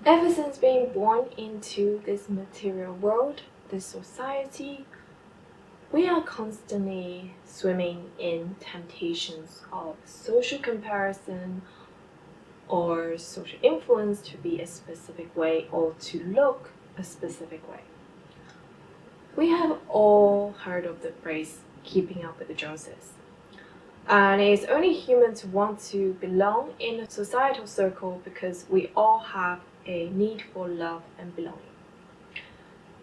Ever since being born into this material world, this society, we are constantly swimming in temptations of social comparison or social influence to be a specific way or to look a specific way. We have all heard of the phrase keeping up with the Joneses. And it's only human to want to belong in a societal circle because we all have a need for love and belonging.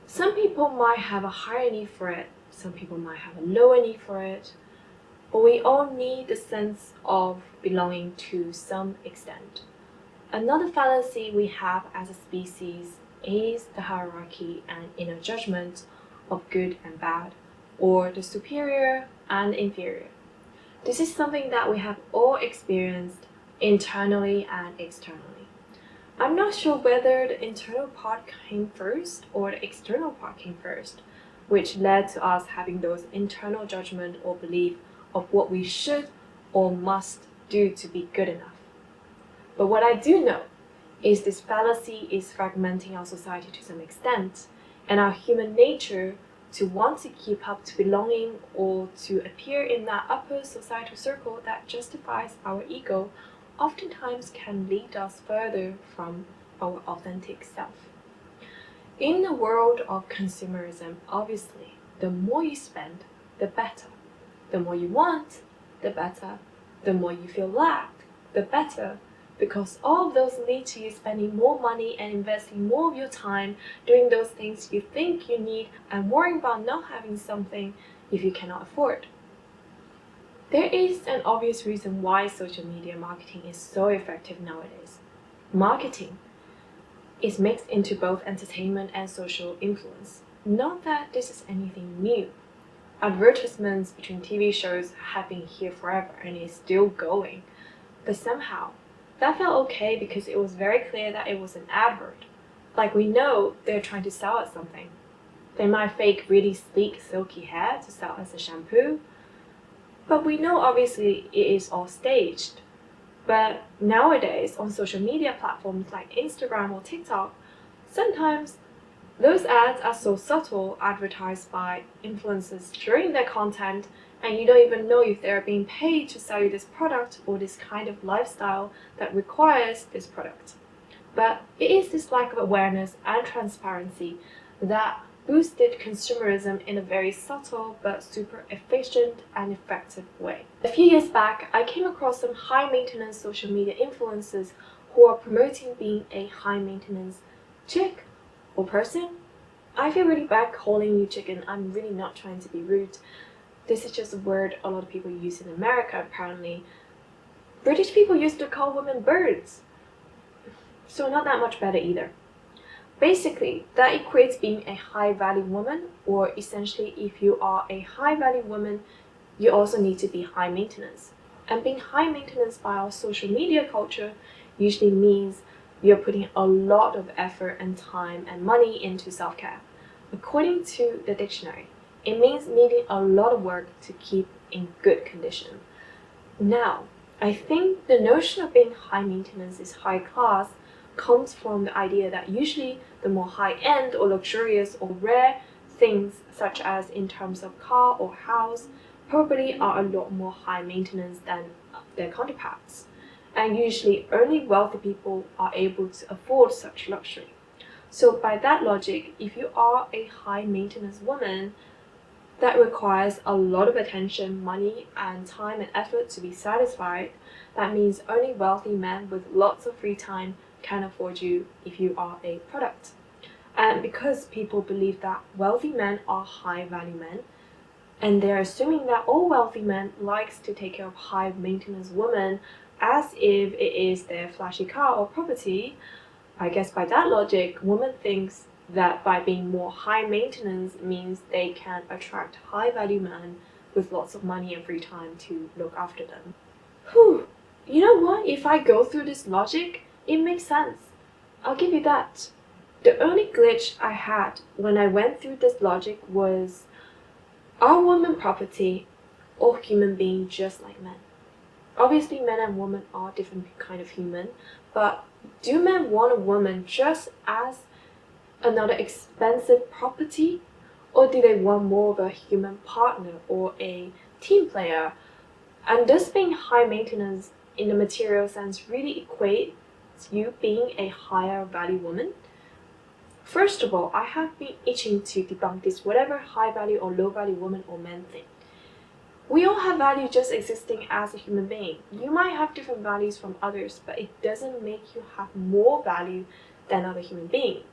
Some people might have a higher need for it, some people might have a lower need for it, but we all need the sense of belonging to some extent. Another fallacy we have as a species is the hierarchy and inner judgment of good and bad, or the superior and inferior. This is something that we have all experienced internally and externally. I'm not sure whether the internal part came first or the external part came first, which led to us having those internal judgment or belief of what we should or must do to be good enough. But what I do know is this fallacy is fragmenting our society to some extent, and our human nature to want to keep up to belonging or to appear in that upper societal circle that justifies our ego oftentimes can lead us further from our authentic self. In the world of consumerism, obviously, the more you spend, the better. The more you want, the better. The more you feel lacked, the better. Because all of those lead to you spending more money and investing more of your time doing those things you think you need and worrying about not having something if you cannot afford. There is an obvious reason why social media marketing is so effective nowadays. Marketing is mixed into both entertainment and social influence. Not that this is anything new. Advertisements between TV shows have been here forever and is still going. But somehow, that felt okay because it was very clear that it was an advert. Like we know they're trying to sell us something. They might fake really sleek, silky hair to sell us a shampoo. But we know obviously it is all staged. But nowadays on social media platforms like Instagram or TikTok, sometimes those ads are so subtle, advertised by influencers during their content, and you don't even know if they're being paid to sell you this product or this kind of lifestyle that requires this product. But it is this lack of awareness and transparency that boosted consumerism in a very subtle but super efficient and effective way. A few years back, I came across some high-maintenance social media influencers who are promoting being a high-maintenance chick or person. I feel really bad calling you chicken. I'm really not trying to be rude. This is just a word a lot of people use in America, apparently. British people used to call women birds. So not that much better either. Basically, that equates being a high-value woman, or essentially if you are a high-value woman, you also need to be high maintenance. And being high maintenance by our social media culture usually means you're putting a lot of effort and time and money into self-care. According to the dictionary, it means needing a lot of work to keep in good condition. Now, I think the notion of being high maintenance is high class comes from the idea that usually the more high-end or luxurious or rare things, such as in terms of car or house, probably are a lot more high maintenance than their counterparts. And usually only wealthy people are able to afford such luxury. So by that logic, if you are a high maintenance woman, that requires a lot of attention, money, and time and effort to be satisfied. That means only wealthy men with lots of free time can afford you if you are a product. And because people believe that wealthy men are high value men, and they're assuming that all wealthy men likes to take care of high maintenance women as if it is their flashy car or property, I guess by that logic, women thinks that by being more high maintenance means they can attract high value men with lots of money and free time to look after them. Whew, you know what? If I go through this logic, it makes sense. I'll give you that. The only glitch I had when I went through this logic was, are women property or human beings just like men? Obviously men and women are different kind of human, but Do men want a woman just as another expensive property? Or do they want more of a human partner or a team player? And does being high maintenance in the material sense really equate you being a higher value woman? First of all, I have been itching to debunk this whatever high value or low value woman or man thing. We all have value just existing as a human being. You might have different values from others, but it doesn't make you have more value than other human beings.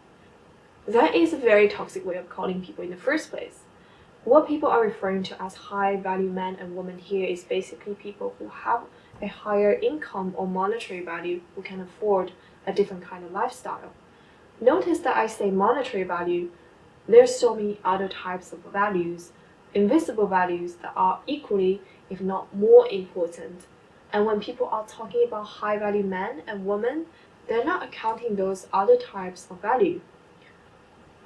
That is a very toxic way of calling people in the first place. What people are referring to as high value men and women here is basically people who have a higher income or monetary value who can afford a different kind of lifestyle. Notice that I say monetary value. There's so many other types of values, invisible values that are equally, if not more important. And when people are talking about high value men and women, they're not accounting those other types of value.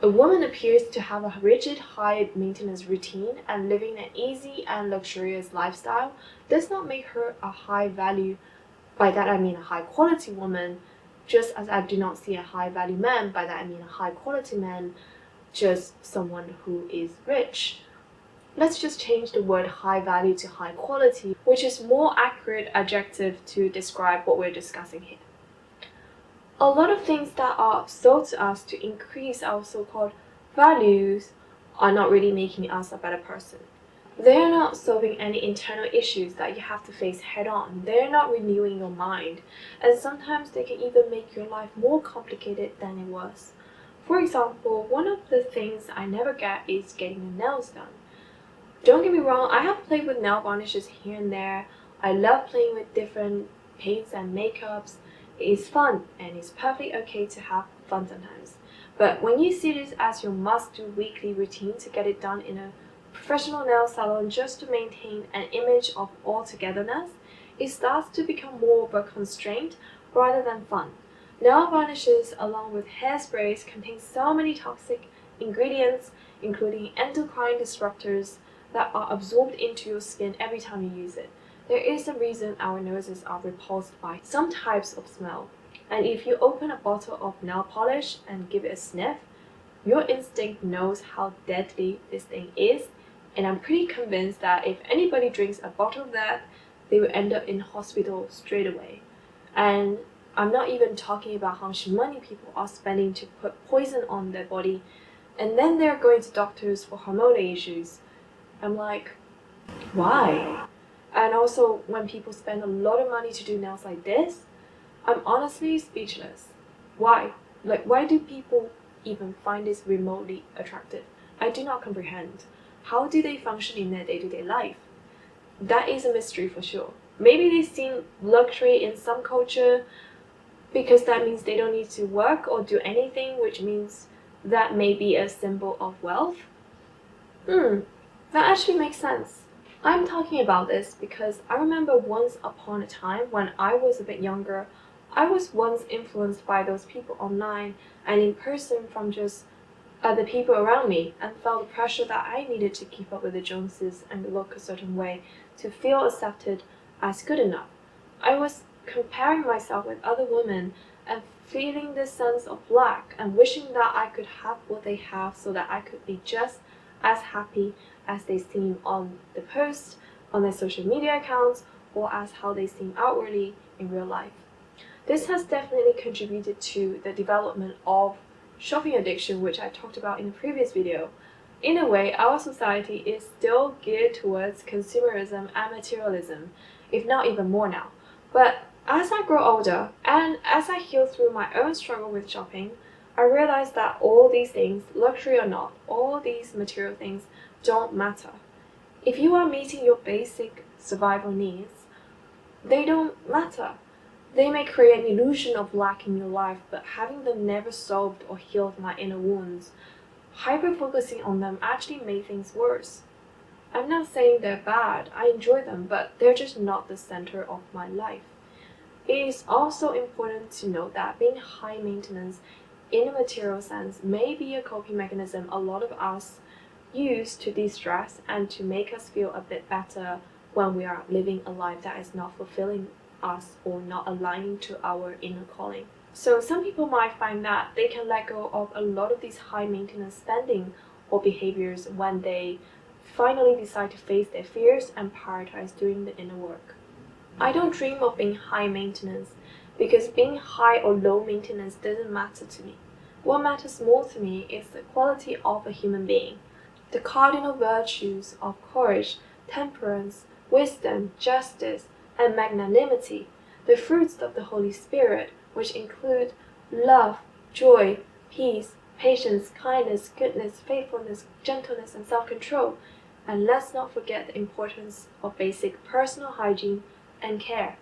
A woman appears to have a rigid high maintenance routine and living an easy and luxurious lifestyle does not make her a high value. By that I mean a high quality woman, just as I do not see a high value man. By that I mean a high quality man, just someone who is rich. Let's just change the word high value to high quality, which is more accurate adjective to describe what we're discussing here. A lot of things that are sold to us to increase our so-called values are not really making us a better person. They are not solving any internal issues that you have to face head on. They're not renewing your mind. And sometimes they can even make your life more complicated than it was. For example, one of the things I never get is getting your nails done. Don't get me wrong, I have played with nail varnishes here and there. I love playing with different paints and makeups. It is fun and it's perfectly okay to have fun sometimes. But when you see this as your must-do weekly routine to get it done in a professional nail salon just to maintain an image of all-togetherness, it starts to become more of a constraint rather than fun. Nail varnishes along with hairsprays contain so many toxic ingredients, including endocrine disruptors, that are absorbed into your skin every time you use it. There is a reason our noses are repulsed by some types of smell. And if you open a bottle of nail polish and give it a sniff, your instinct knows how deadly this thing is. And I'm pretty convinced that if anybody drinks a bottle of that, they will end up in hospital straight away. And I'm not even talking about how much money people are spending to put poison on their body, and then they're going to doctors for hormonal issues. I'm like, why? And also, when people spend a lot of money to do nails like this, I'm honestly speechless. Why? Why do people even find this remotely attractive? I do not comprehend. How do they function in their day-to-day life? That is a mystery for sure. Maybe they see luxury in some culture because that means they don't need to work or do anything, which means that may be a symbol of wealth. That actually makes sense. I'm talking about this because I remember once upon a time when I was a bit younger, I was once influenced by those people online and in person from just other people around me and felt the pressure that I needed to keep up with the Joneses and look a certain way to feel accepted as good enough. I was comparing myself with other women and feeling this sense of lack and wishing that I could have what they have so that I could be just as happy as they seem on the posts, on their social media accounts, or as how they seem outwardly in real life. This has definitely contributed to the development of shopping addiction, which I talked about in the previous video. In a way, our society is still geared towards consumerism and materialism, if not even more now. But as I grow older, and as I heal through my own struggle with shopping, I realize that all these things, luxury or not, all these material things don't matter. If you are meeting your basic survival needs, they don't matter. They may create an illusion of lack in your life, but having them never solved or healed my inner wounds, hyper-focusing on them actually made things worse. I'm not saying they're bad, I enjoy them, but they're just not the center of my life. It is also important to note that being high maintenance in a material sense may be a coping mechanism a lot of us use to de-stress and to make us feel a bit better when we are living a life that is not fulfilling us or not aligning to our inner calling. So some people might find that they can let go of a lot of these high maintenance spending or behaviors when they finally decide to face their fears and prioritize doing the inner work. I don't dream of being high maintenance because being high or low maintenance doesn't matter to me. What matters more to me is the quality of a human being, the cardinal virtues of courage, temperance, wisdom, justice, and magnanimity, the fruits of the Holy Spirit, which include love, joy, peace, patience, kindness, goodness, faithfulness, gentleness, and self-control. And let's not forget the importance of basic personal hygiene and care.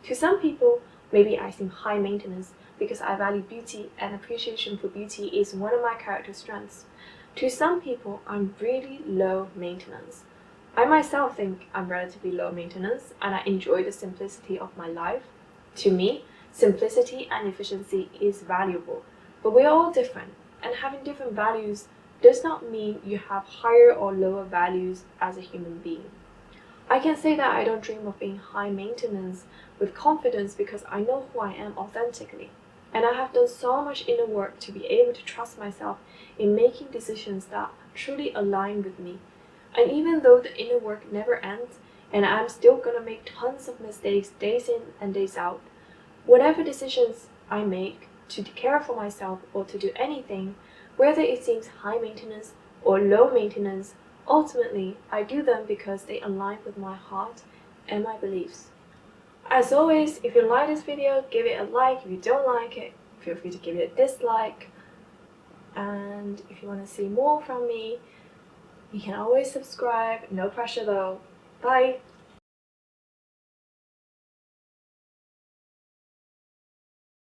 To some people, maybe I seem high maintenance because I value beauty and appreciation for beauty is one of my character strengths. To some people, I'm really low maintenance. I myself think I'm relatively low maintenance and I enjoy the simplicity of my life. To me, simplicity and efficiency is valuable, but we're all different, and having different values does not mean you have higher or lower values as a human being. I can say that I don't dream of being high maintenance with confidence because I know who I am authentically. And I have done so much inner work to be able to trust myself in making decisions that truly align with me. And even though the inner work never ends, and I'm still gonna make tons of mistakes days in and days out, whatever decisions I make to care for myself or to do anything, whether it seems high maintenance or low maintenance, ultimately, I do them because they align with my heart and my beliefs. As always, if you like this video, give it a like. If you don't like it, feel free to give it a dislike. And if you want to see more from me, you can always subscribe. No pressure though. Bye!